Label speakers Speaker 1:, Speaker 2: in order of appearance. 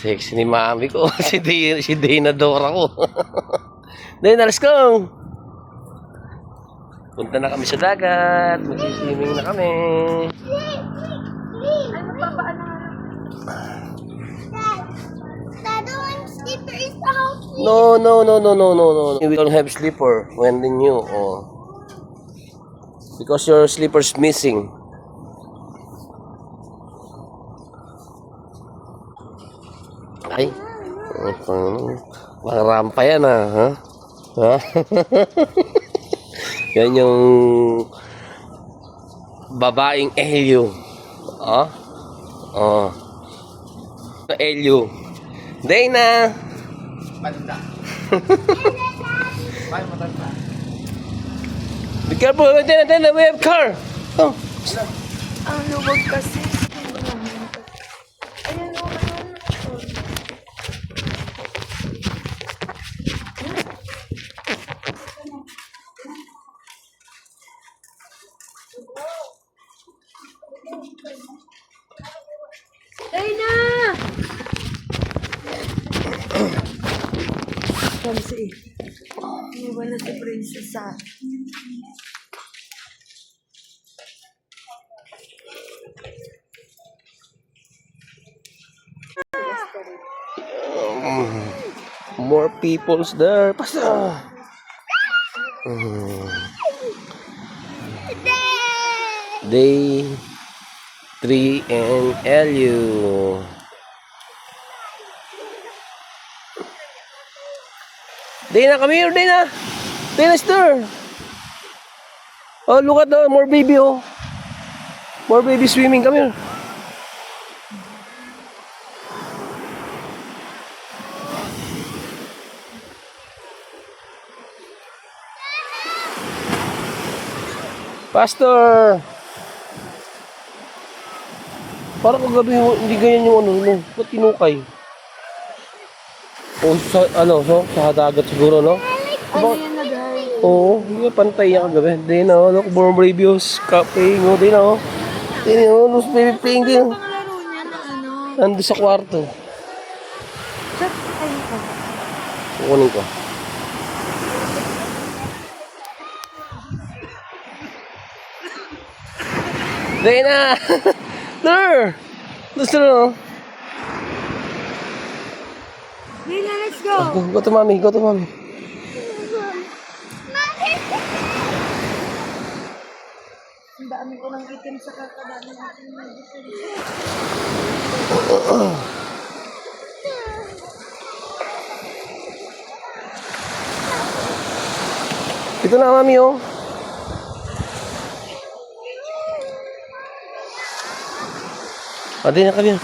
Speaker 1: Sexy ni mami ko. Si Dana Dora ko. Dana, let's go! Punta na kami sa dagat. Mag-swimming na kami.
Speaker 2: Ay, magpapaano nga. Dad, don't slipper is the house.
Speaker 1: No. We don't have slipper when new. Oh. Because your slipper's missing. Ay. Mga rampa yan ha? Ha? Yan yung babaeng Elio. Oh? Oh. Elio. Dana!
Speaker 3: Banda. Ay, matanda.
Speaker 1: Be careful, Dana, we have car. Oh.
Speaker 2: Ang lubog kasi. Ayun o, Dana! Kamsi. Iwan na si Prinsesa.
Speaker 1: More people's there. Basta. Day 3 and Elio. Dana, come here, Dana. Dana, stir. Oh, look at the more baby, oh. More baby swimming. Come here. Pastor! Parang kagabi hindi ganyan yung ano, ba't tinukay? O sa, sa dagat siguro, no?
Speaker 2: Ano yan na guys?
Speaker 1: Oo, hindi pantay yan kagabi. Hindi na, look, born bravios, playing, oh, di na, oh. Di na, oh, no, baby playing din.
Speaker 2: Pangalaro niya na ano?
Speaker 1: Nandun sa kwarto.
Speaker 2: Chat, ayun ka.
Speaker 1: Kukunin ko. Dana! There! Gusto na,
Speaker 2: Dana, let's go!
Speaker 1: Go to mommy, go to mommy.
Speaker 2: Ang dami ko ng itim sa kakadami natin medicine.
Speaker 1: Ito na, mami, oh. Adi na kami.